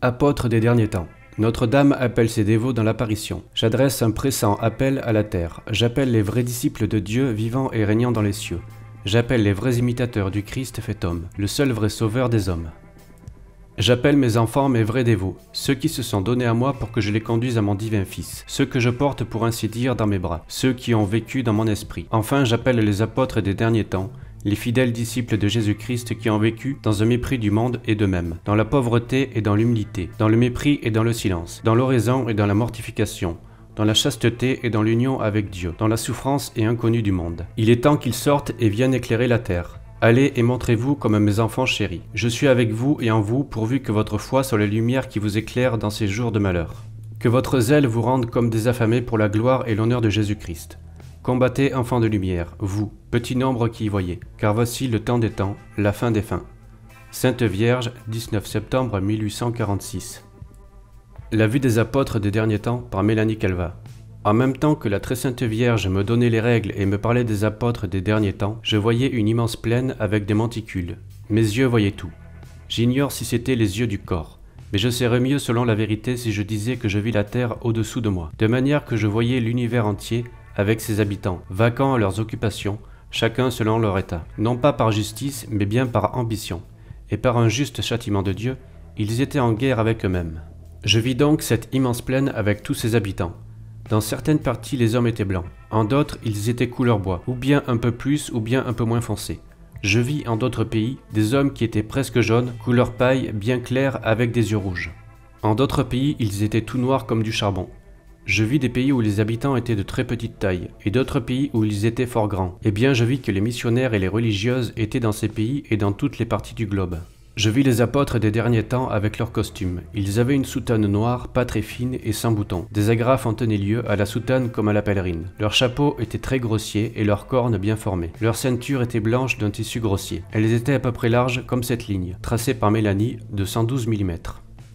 Apôtres des derniers temps. Notre-Dame appelle ses dévots dans l'apparition. J'adresse un pressant appel à la terre. J'appelle les vrais disciples de Dieu vivant et régnant dans les cieux. J'appelle les vrais imitateurs du Christ fait homme, le seul vrai sauveur des hommes. J'appelle mes enfants, mes vrais dévots, ceux qui se sont donnés à moi pour que je les conduise à mon divin Fils, ceux que je porte pour ainsi dire dans mes bras, ceux qui ont vécu dans mon esprit. Enfin, j'appelle les apôtres des derniers temps, les fidèles disciples de Jésus-Christ qui ont vécu dans un mépris du monde et d'eux-mêmes, dans la pauvreté et dans l'humilité, dans le mépris et dans le silence, dans l'oraison et dans la mortification, dans la chasteté et dans l'union avec Dieu, dans la souffrance et inconnue du monde. Il est temps qu'ils sortent et viennent éclairer la terre. Allez et montrez-vous comme mes enfants chéris. Je suis avec vous et en vous, pourvu que votre foi soit la lumière qui vous éclaire dans ces jours de malheur. Que votre zèle vous rende comme des affamés pour la gloire et l'honneur de Jésus-Christ. Combattez, enfants de lumière, vous, petit nombre qui y voyez, car voici le temps des temps, la fin des fins. Sainte Vierge, 19 septembre 1846. La vue des apôtres des derniers temps par Mélanie Calvat. En même temps que la très sainte Vierge me donnait les règles et me parlait des apôtres des derniers temps, je voyais une immense plaine avec des monticules. Mes yeux voyaient tout. J'ignore si c'était les yeux du corps, mais je saurais mieux selon la vérité si je disais que je vis la terre au-dessous de moi, de manière que je voyais l'univers entier avec ses habitants, vaquant à leurs occupations, chacun selon leur état, non pas par justice, mais bien par ambition, et par un juste châtiment de Dieu, ils étaient en guerre avec eux-mêmes. Je vis donc cette immense plaine avec tous ses habitants. Dans certaines parties, les hommes étaient blancs, en d'autres, ils étaient couleur bois, ou bien un peu plus, ou bien un peu moins foncé. Je vis en d'autres pays des hommes qui étaient presque jaunes, couleur paille, bien claire, avec des yeux rouges. En d'autres pays, ils étaient tout noirs comme du charbon. Je vis des pays où les habitants étaient de très petite taille, et d'autres pays où ils étaient fort grands. Eh bien, je vis que les missionnaires et les religieuses étaient dans ces pays et dans toutes les parties du globe. Je vis les apôtres des derniers temps avec leurs costumes. Ils avaient une soutane noire, pas très fine et sans boutons. Des agrafes en tenaient lieu à la soutane comme à la pèlerine. Leurs chapeaux étaient très grossiers et leurs cornes bien formées. Leurs ceintures étaient blanches d'un tissu grossier. Elles étaient à peu près larges comme cette ligne, tracée par Mélanie, de 112 mm.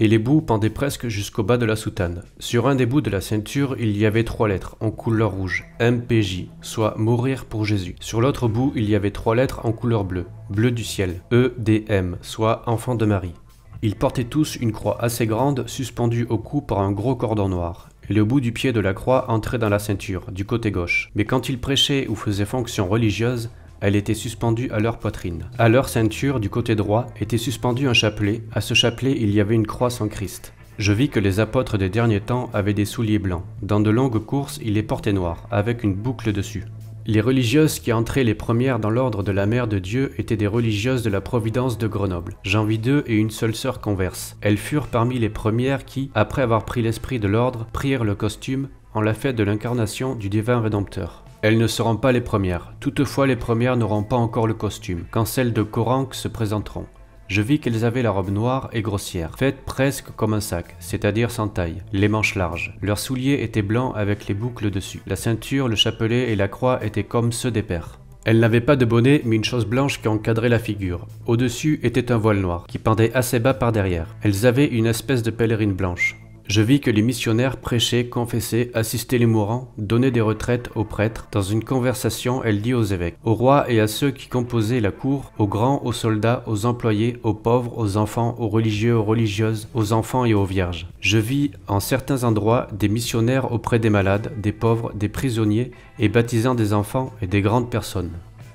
Et les bouts pendaient presque jusqu'au bas de la soutane. Sur un des bouts de la ceinture, il y avait 3 lettres en couleur rouge, MPJ, soit mourir pour Jésus. Sur l'autre bout, il y avait 3 lettres en couleur bleue, bleu du ciel, EDM, soit enfant de Marie. Ils portaient tous une croix assez grande, suspendue au cou par un gros cordon noir. Et le bout du pied de la croix entrait dans la ceinture, du côté gauche. Mais quand ils prêchaient ou faisaient fonction religieuse, elle était suspendue à leur poitrine. À leur ceinture, du côté droit, était suspendu un chapelet. À ce chapelet, il y avait une croix sans Christ. Je vis que les apôtres des derniers temps avaient des souliers blancs. Dans de longues courses, ils les portaient noirs, avec une boucle dessus. Les religieuses qui entraient les premières dans l'ordre de la Mère de Dieu étaient des religieuses de la Providence de Grenoble. J'en vis 2 et une seule sœur converse. Elles furent parmi les premières qui, après avoir pris l'esprit de l'ordre, prirent le costume en la fête de l'incarnation du divin Rédempteur. Elles ne seront pas les premières, toutefois les premières n'auront pas encore le costume, quand celles de Coranque se présenteront. Je vis qu'elles avaient la robe noire et grossière, faite presque comme un sac, c'est-à-dire sans taille, les manches larges. Leurs souliers étaient blancs avec les boucles dessus. La ceinture, le chapelet et la croix étaient comme ceux des pères. Elles n'avaient pas de bonnet, mais une chose blanche qui encadrait la figure. Au-dessus était un voile noir, qui pendait assez bas par derrière. Elles avaient une espèce de pèlerine blanche. Je vis que les missionnaires prêchaient, confessaient, assistaient les mourants, donnaient des retraites aux prêtres. Dans une conversation, elle dit aux évêques, aux rois et à ceux qui composaient la cour, aux grands, aux soldats, aux employés, aux pauvres, aux enfants, aux religieux, aux religieuses, aux enfants et aux vierges. Je vis en certains endroits des missionnaires auprès des malades, des pauvres, des prisonniers et baptisant des enfants et des grandes personnes.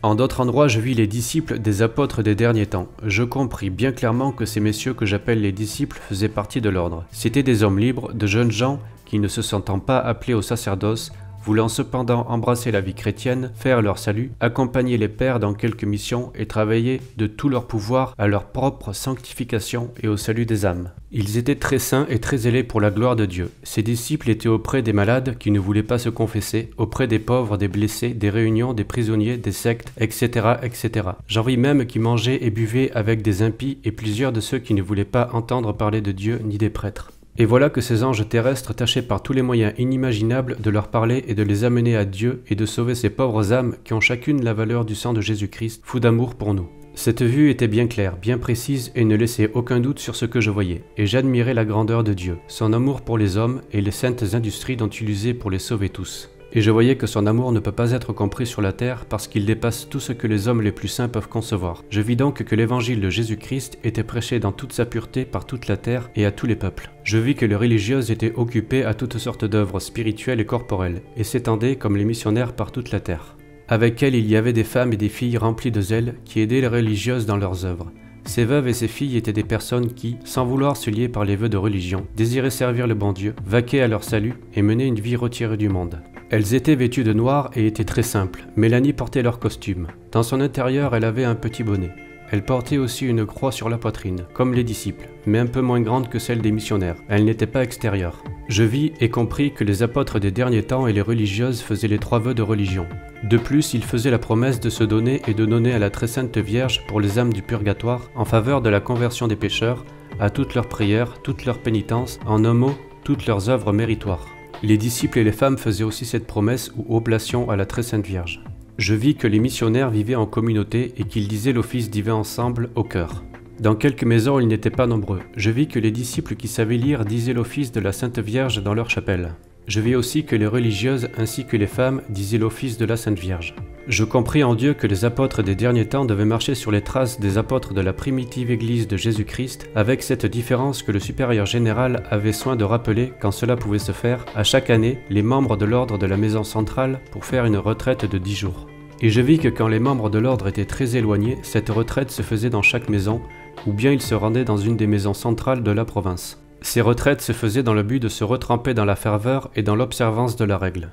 En d'autres endroits, je vis les disciples des apôtres des derniers temps. Je compris bien clairement que ces messieurs que j'appelle les disciples faisaient partie de l'ordre. C'étaient des hommes libres, de jeunes gens qui, ne se sentant pas appelés au sacerdoce, voulant cependant embrasser la vie chrétienne, faire leur salut, accompagner les pères dans quelques missions et travailler de tout leur pouvoir à leur propre sanctification et au salut des âmes. Ils étaient très saints et très zélés pour la gloire de Dieu. Ces disciples étaient auprès des malades qui ne voulaient pas se confesser, auprès des pauvres, des blessés, des réunions, des prisonniers, des sectes, etc. etc. J'en vis même qui mangeaient et buvaient avec des impies et plusieurs de ceux qui ne voulaient pas entendre parler de Dieu ni des prêtres. Et voilà que ces anges terrestres tâchaient par tous les moyens inimaginables de leur parler et de les amener à Dieu et de sauver ces pauvres âmes qui ont chacune la valeur du sang de Jésus-Christ, fou d'amour pour nous. Cette vue était bien claire, bien précise et ne laissait aucun doute sur ce que je voyais, et j'admirais la grandeur de Dieu, son amour pour les hommes et les saintes industries dont il usait pour les sauver tous. Et je voyais que son amour ne peut pas être compris sur la terre parce qu'il dépasse tout ce que les hommes les plus saints peuvent concevoir. Je vis donc que l'évangile de Jésus-Christ était prêché dans toute sa pureté par toute la terre et à tous les peuples. Je vis que les religieuses étaient occupées à toutes sortes d'œuvres spirituelles et corporelles, et s'étendaient comme les missionnaires par toute la terre. Avec elles il y avait des femmes et des filles remplies de zèle qui aidaient les religieuses dans leurs œuvres. Ces veuves et ces filles étaient des personnes qui, sans vouloir se lier par les vœux de religion, désiraient servir le bon Dieu, vaquer à leur salut et mener une vie retirée du monde. Elles étaient vêtues de noir et étaient très simples. Mélanie portait leur costume. Dans son intérieur, elle avait un petit bonnet. Elle portait aussi une croix sur la poitrine, comme les disciples, mais un peu moins grande que celle des missionnaires. Elle n'était pas extérieure. Je vis et compris que les apôtres des derniers temps et les religieuses faisaient les 3 vœux de religion. De plus, ils faisaient la promesse de se donner et de donner à la très sainte Vierge pour les âmes du purgatoire en faveur de la conversion des pécheurs, à toutes leurs prières, toutes leurs pénitences, en un mot, toutes leurs œuvres méritoires. Les disciples et les femmes faisaient aussi cette promesse ou oblation à la très sainte Vierge. Je vis que les missionnaires vivaient en communauté et qu'ils disaient l'office divin ensemble au cœur. Dans quelques maisons, ils n'étaient pas nombreux. Je vis que les disciples qui savaient lire disaient l'office de la Sainte Vierge dans leur chapelle. Je vis aussi que les religieuses ainsi que les femmes disaient l'office de la Sainte Vierge. Je compris en Dieu que les apôtres des derniers temps devaient marcher sur les traces des apôtres de la primitive Église de Jésus-Christ, avec cette différence que le supérieur général avait soin de rappeler, quand cela pouvait se faire, à chaque année, les membres de l'ordre de la maison centrale pour faire une retraite de 10 jours. Et je vis que quand les membres de l'ordre étaient très éloignés, cette retraite se faisait dans chaque maison, ou bien ils se rendaient dans une des maisons centrales de la province. Ces retraites se faisaient dans le but de se retremper dans la ferveur et dans l'observance de la règle.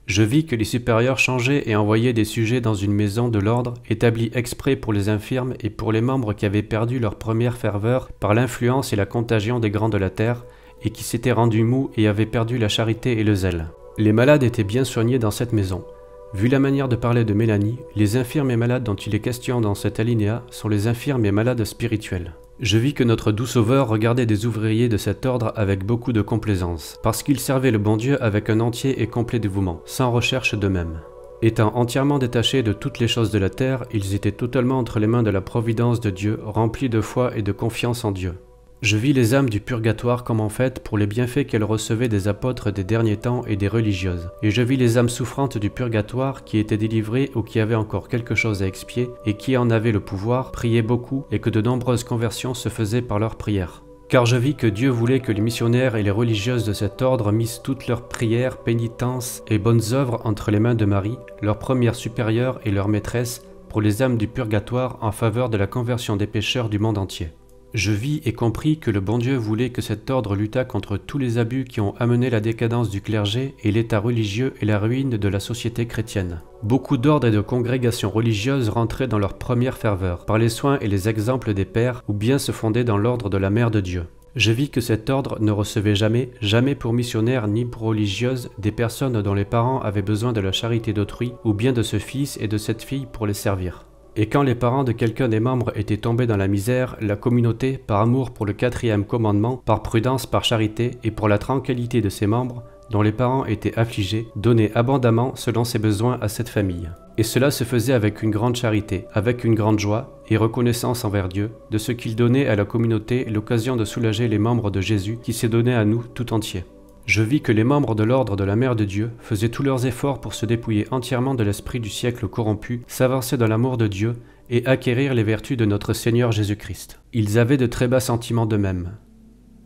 Je vis que les supérieurs changeaient et envoyaient des sujets dans une maison de l'ordre établie exprès pour les infirmes et pour les membres qui avaient perdu leur première ferveur par l'influence et la contagion des grands de la terre et qui s'étaient rendus mous et avaient perdu la charité et le zèle. Les malades étaient bien soignés dans cette maison. Vu la manière de parler de Mélanie, les infirmes et malades dont il est question dans cet alinéa sont les infirmes et malades spirituels. Je vis que notre doux Sauveur regardait des ouvriers de cet ordre avec beaucoup de complaisance, parce qu'ils servaient le bon Dieu avec un entier et complet dévouement, sans recherche d'eux-mêmes. Étant entièrement détachés de toutes les choses de la terre, ils étaient totalement entre les mains de la providence de Dieu, remplis de foi et de confiance en Dieu. Je vis les âmes du purgatoire comme en fait pour les bienfaits qu'elles recevaient des apôtres des derniers temps et des religieuses. Et je vis les âmes souffrantes du purgatoire qui étaient délivrées ou qui avaient encore quelque chose à expier et qui en avaient le pouvoir, priaient beaucoup et que de nombreuses conversions se faisaient par leurs prières. Car je vis que Dieu voulait que les missionnaires et les religieuses de cet ordre missent toutes leurs prières, pénitences et bonnes œuvres entre les mains de Marie, leur première supérieure et leur maîtresse, pour les âmes du purgatoire en faveur de la conversion des pécheurs du monde entier. Je vis et compris que le bon Dieu voulait que cet ordre luttât contre tous les abus qui ont amené la décadence du clergé et l'état religieux et la ruine de la société chrétienne. Beaucoup d'ordres et de congrégations religieuses rentraient dans leur première ferveur, par les soins et les exemples des pères, ou bien se fondaient dans l'ordre de la Mère de Dieu. Je vis que cet ordre ne recevait jamais pour missionnaires ni pour religieuses, des personnes dont les parents avaient besoin de la charité d'autrui, ou bien de ce fils et de cette fille pour les servir. Et quand les parents de quelqu'un des membres étaient tombés dans la misère, la communauté, par amour pour le 4e commandement, par prudence, par charité et pour la tranquillité de ses membres, dont les parents étaient affligés, donnait abondamment selon ses besoins à cette famille. Et cela se faisait avec une grande charité, avec une grande joie et reconnaissance envers Dieu, de ce qu'il donnait à la communauté l'occasion de soulager les membres de Jésus qui s'est donné à nous tout entier. Je vis que les membres de l'ordre de la Mère de Dieu faisaient tous leurs efforts pour se dépouiller entièrement de l'esprit du siècle corrompu, s'avancer dans l'amour de Dieu et acquérir les vertus de notre Seigneur Jésus-Christ. Ils avaient de très bas sentiments d'eux-mêmes.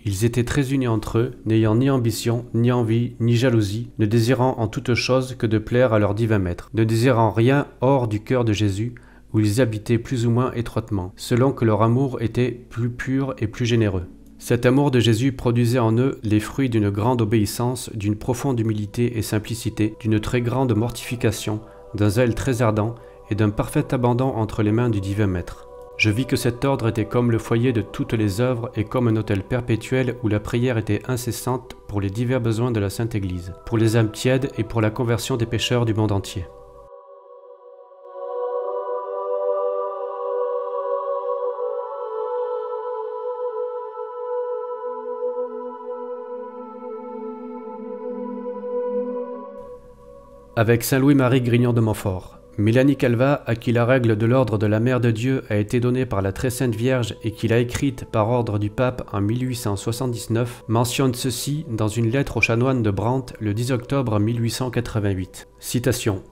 Ils étaient très unis entre eux, n'ayant ni ambition, ni envie, ni jalousie, ne désirant en toute chose que de plaire à leur divin maître, ne désirant rien hors du cœur de Jésus, où ils habitaient plus ou moins étroitement, selon que leur amour était plus pur et plus généreux. Cet amour de Jésus produisait en eux les fruits d'une grande obéissance, d'une profonde humilité et simplicité, d'une très grande mortification, d'un zèle très ardent et d'un parfait abandon entre les mains du divin Maître. Je vis que cet ordre était comme le foyer de toutes les œuvres et comme un autel perpétuel où la prière était incessante pour les divers besoins de la Sainte Église, pour les âmes tièdes et pour la conversion des pécheurs du monde entier. Avec Saint Louis-Marie Grignon de Montfort, Mélanie Calvat, à qui la règle de l'ordre de la Mère de Dieu a été donnée par la Très Sainte Vierge et qu'il a écrite par ordre du pape en 1879, mentionne ceci dans une lettre aux chanoines de Brantes le 10 octobre 1888. Citation.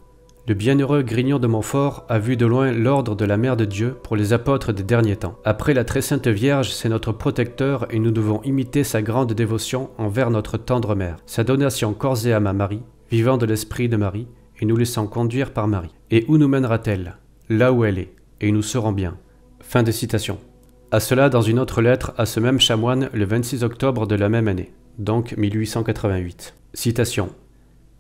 Le bienheureux Grignon de Montfort a vu de loin l'ordre de la Mère de Dieu pour les apôtres des derniers temps. Après la Très Sainte Vierge, c'est notre protecteur et nous devons imiter sa grande dévotion envers notre tendre Mère, sa donation corps et âme à Marie, vivant de l'Esprit de Marie, et nous laissant conduire par Marie. Et où nous mènera-t-elle? Là où elle est, et nous serons bien. Fin de citation. À cela dans une autre lettre à ce même chanoine le 26 octobre de la même année, donc 1888. Citation.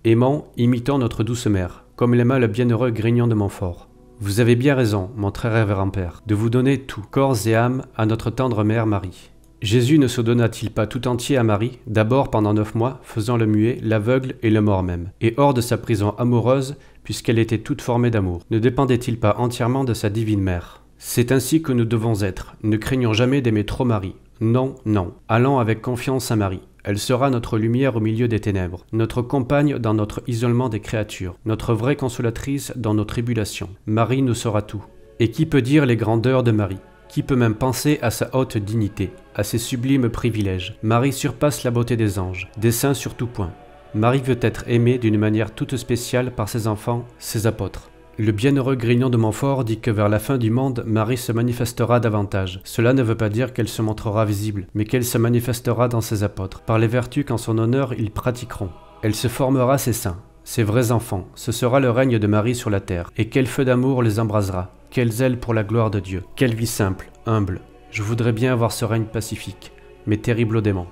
Aimons, imitons notre douce mère, comme l'aima le bienheureux Grignon de Montfort. Vous avez bien raison, mon très révérend père, de vous donner tout, corps et âme, à notre tendre mère Marie. Jésus ne se donna-t-il pas tout entier à Marie, d'abord pendant 9 mois, faisant le muet, l'aveugle et le mort même, et hors de sa prison amoureuse, puisqu'elle était toute formée d'amour, ne dépendait-il pas entièrement de sa divine mère? C'est ainsi que nous devons être, ne craignons jamais d'aimer trop Marie. Non, non, allons avec confiance à Marie. Elle sera notre lumière au milieu des ténèbres, notre compagne dans notre isolement des créatures, notre vraie consolatrice dans nos tribulations. Marie nous saura tout. Et qui peut dire les grandeurs de Marie? Qui peut même penser à sa haute dignité, à ses sublimes privilèges? Marie surpasse la beauté des anges, des saints sur tout point. Marie veut être aimée d'une manière toute spéciale par ses enfants, ses apôtres. Le bienheureux Grignon de Montfort dit que vers la fin du monde, Marie se manifestera davantage. Cela ne veut pas dire qu'elle se montrera visible, mais qu'elle se manifestera dans ses apôtres, par les vertus qu'en son honneur ils pratiqueront. Elle se formera ses saints, ses vrais enfants. Ce sera le règne de Marie sur la terre. Et quel feu d'amour les embrasera, quel zèle pour la gloire de Dieu, quelle vie simple, humble. Je voudrais bien avoir ce règne pacifique, mais terrible aux démons.